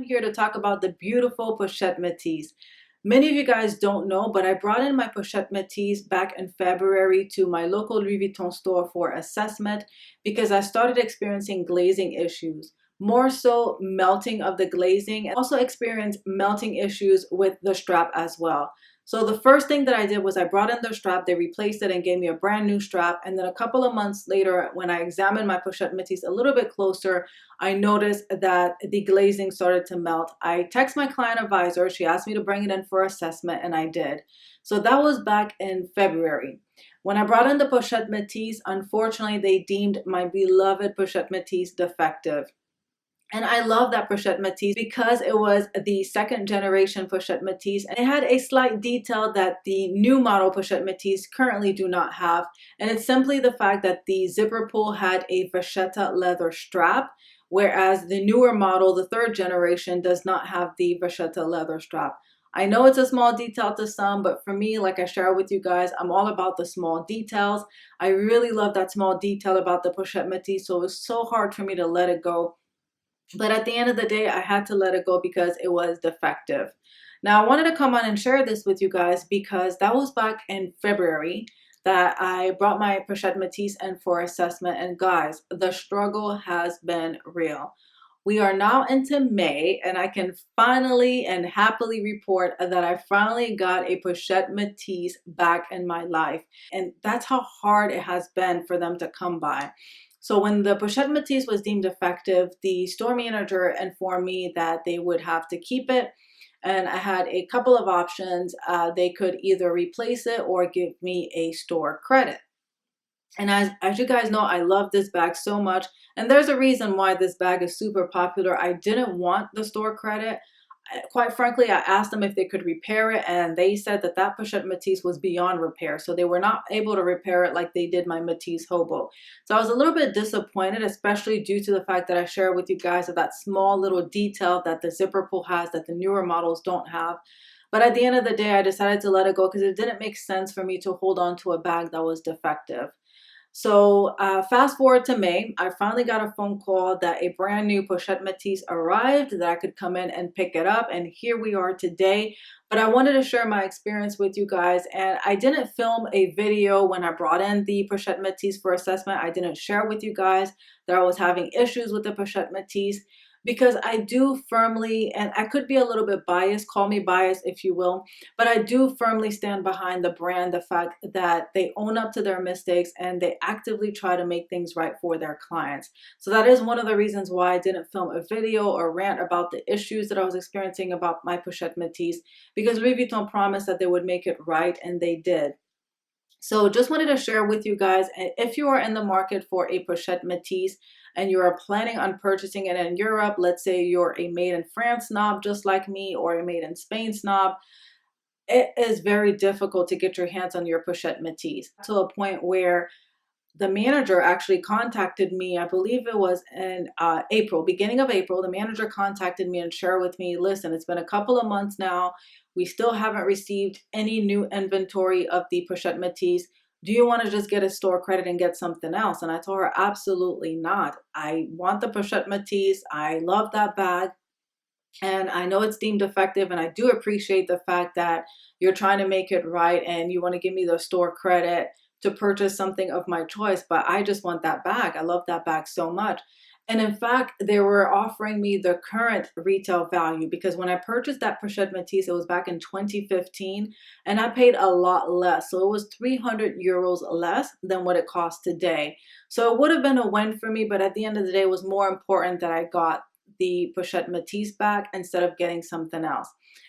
here to talk about the beautiful Pochette Metis. Many of you guys don't know, but I brought in my Pochette Metis back in February to my local Louis Vuitton store for assessment because I started experiencing glazing issues. More so melting of the glazing, and also experienced melting issues with the strap as well. So the first thing that I did was I brought in the strap, they replaced it and gave me a brand new strap. And then a couple of months later, when I examined my Pochette Metis a little bit closer, I noticed that the glazing started to melt. I texted my client advisor, she asked me to bring it in for assessment, and I did. So that was back in February. When I brought in the Pochette Metis, unfortunately, they deemed my beloved Pochette Metis defective. And I love that Pochette Metis because it was the second generation Pochette Metis and it had a slight detail that the new model Pochette Metis currently do not have. And it's simply the fact that the zipper pull had a Bruschetta leather strap, whereas the newer model, the third generation, does not have the Bruschetta leather strap. I know it's a small detail to some, but for me, like I share with you guys, I'm all about the small details. I really love that small detail about the Pochette Metis, so it was so hard for me to let it go. But at the end of the day, I had to let it go because it was defective. Now, I wanted to come on and share this with you guys because that was back in February that I brought my Pochette Metis in for assessment. And guys, the struggle has been real. We are now into May, and I can finally and happily report that I finally got a Pochette Metis back in my life. And that's how hard it has been for them to come by. So when the Pochette Metis was deemed defective, the store manager informed me that they would have to keep it. And I had a couple of options. They could either replace it or give me a store credit. And as you guys know, I love this bag so much. And there's a reason why this bag is super popular. I didn't want the store credit. Quite frankly, I asked them if they could repair it, and they said that that Pochette Metis was beyond repair. So they were not able to repair it like they did my Metis Hobo. So I was a little bit disappointed, especially due to the fact that I share with you guys of that small little detail that the zipper pull has that the newer models don't have. But at the end of the day, I decided to let it go because it didn't make sense for me to hold on to a bag that was defective. So fast forward to May, I finally got a phone call that a brand new Pochette Metis arrived, that I could come in and pick it up. And here we are today. But I wanted to share my experience with you guys. And I didn't film a video when I brought in the Pochette Metis for assessment. I didn't share with you guys that I was having issues with the Pochette Metis, because I do firmly, and I could be a little bit biased, call me biased if you will, but I do firmly stand behind the brand, the fact that they own up to their mistakes and they actively try to make things right for their clients. So that is one of the reasons why I didn't film a video or rant about the issues that I was experiencing about my Pochette Metis, because Louis Vuitton promised that they would make it right, and they did. So just wanted to share with you guys, and if you are in the market for a Pochette Metis and you are planning on purchasing it in Europe, let's say you're a made in France snob just like me, or a made in Spain snob, it is very difficult to get your hands on your Pochette Metis, to a point where the manager actually contacted me. I believe it was in April, beginning of April. The manager contacted me and shared with me, listen, it's been a couple of months now. We still haven't received any new inventory of the Pochette Metis. Do you want to just get a store credit and get something else? And I told her, absolutely not. I want the Pochette Metis. I love that bag. And I know it's deemed defective, and I do appreciate the fact that you're trying to make it right and you want to give me the store credit to purchase something of my choice, but I just want that bag. I love that bag so much. And in fact, they were offering me the current retail value, because when I purchased that Pochette Metis, it was back in 2015, and I paid a lot less. So it was 300 euros less than what it costs today. So it would have been a win for me, but at the end of the day, it was more important that I got the Pochette Metis back instead of getting something else.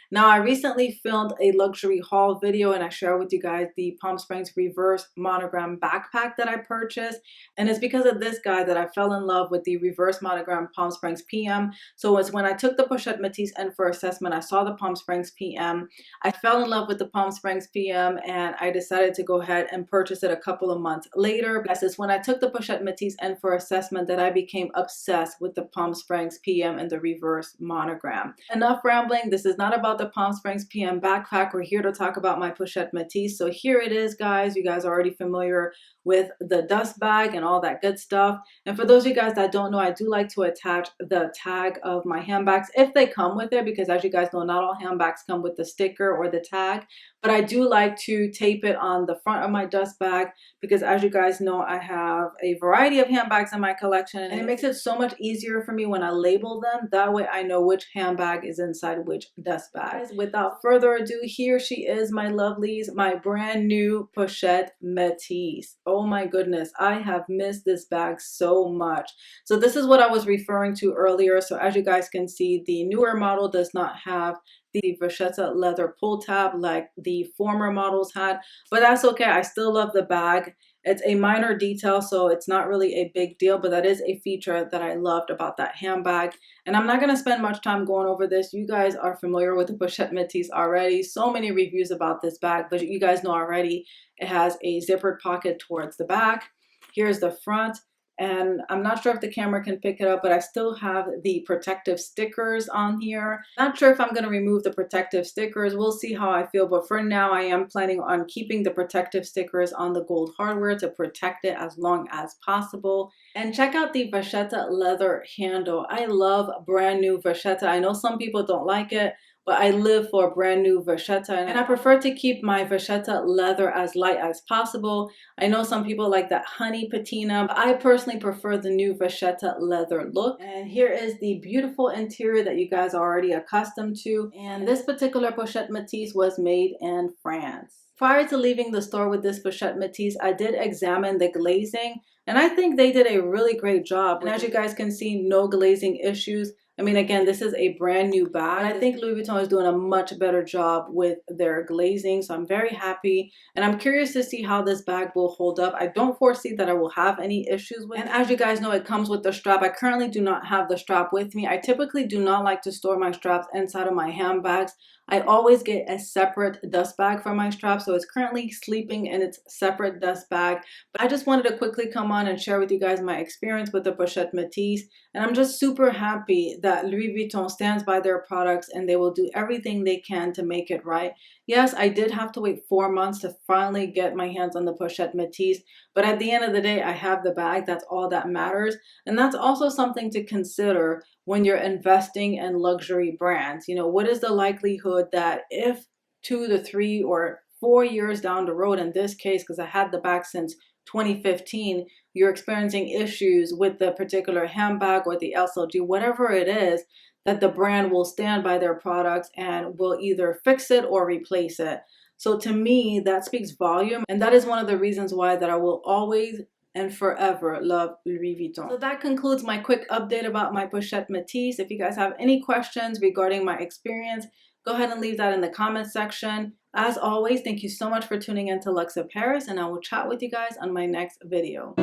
Now, I recently filmed a luxury haul video, and I share with you guys the Palm Springs reverse monogram backpack that I purchased. And it's because of this guy that I fell in love with the reverse monogram Palm Springs PM. So it's when I took the Pochette Metis in for assessment, I saw the Palm Springs PM. I fell in love with the Palm Springs PM, and I decided to go ahead and purchase it a couple of months later. It's when I took the Pochette Metis in for assessment that I became obsessed with the Palm Springs PM and the reverse monogram. Enough rambling. This is not about about the Palm Springs PM backpack. We're here to talk about my Pochette Metis. So here it is, guys. You guys are already familiar with the dust bag and all that good stuff. And for those of you guys that don't know, I do like to attach the tag of my handbags if they come with it, because as you guys know, not all handbags come with the sticker or the tag. But I do like to tape it on the front of my dust bag because, as you guys know, I have a variety of handbags in my collection, and it makes it so much easier for me when I label them. That way I know which handbag is inside which dust bag. Without further ado, here she is, my lovelies, my brand new Pochette Metis. Oh my goodness, I have missed this bag so much. So this is what I was referring to earlier. So as you guys can see, the newer model does not have the Bruschetta leather pull tab like the former models had, but that's okay. I still love the bag. It's a minor detail, so it's not really a big deal, but that is a feature that I loved about that handbag. And I'm not going to spend much time going over this. You guys are familiar with the Pochette Metis already. So many reviews about this bag, but you guys know already it has a zippered pocket towards the back. Here's the front. And I'm not sure if the camera can pick it up, but I still have the protective stickers on here. Not sure if I'm going to remove the protective stickers. We'll see how I feel. But for now, I am planning on keeping the protective stickers on the gold hardware to protect it as long as possible. And check out the Vuitton leather handle. I love brand new Vuitton. I know some people don't like it, but I live for brand new Bruschetta, and I prefer to keep my Bruschetta leather as light as possible. I know some people like that honey patina, but I personally prefer the new Bruschetta leather look. And here is the beautiful interior that you guys are already accustomed to. And this particular Pochette Metis was made in France. Prior to leaving the store with this Pochette Metis, I did examine the glazing, and I think they did a really great job. And as you guys can see, no glazing issues. I mean, again, this is a brand new bag. I think Louis Vuitton is doing a much better job with their glazing, so I'm very happy. And I'm curious to see how this bag will hold up. I don't foresee that I will have any issues with it. And as you guys know, it comes with the strap. I currently do not have the strap with me. I typically do not like to store my straps inside of my handbags. I always get a separate dust bag for my strap, so it's currently sleeping in its separate dust bag. But I just wanted to quickly come on and share with you guys my experience with the Pochette Metis, and I'm just super happy that Louis Vuitton stands by their products and they will do everything they can to make it right. Yes, I did have to wait 4 months to finally get my hands on the Pochette Metis, but at the end of the day, I have the bag. That's all that matters, and that's also something to consider when you're investing in luxury brands. You know, what is the likelihood that if 2 to 3 or 4 years down the road, in this case, because I had the bag since 2015, you're experiencing issues with the particular handbag or the LCG, whatever it is, that the brand will stand by their products and will either fix it or replace it. So to me, that speaks volume, and that is one of the reasons why that I will always and forever love Louis Vuitton. So that concludes my quick update about my Pochette Metis. If you guys have any questions regarding my experience, go ahead and leave that in the comment section. As always, thank you so much for tuning in to LuxOfParis, and I will chat with you guys on my next video.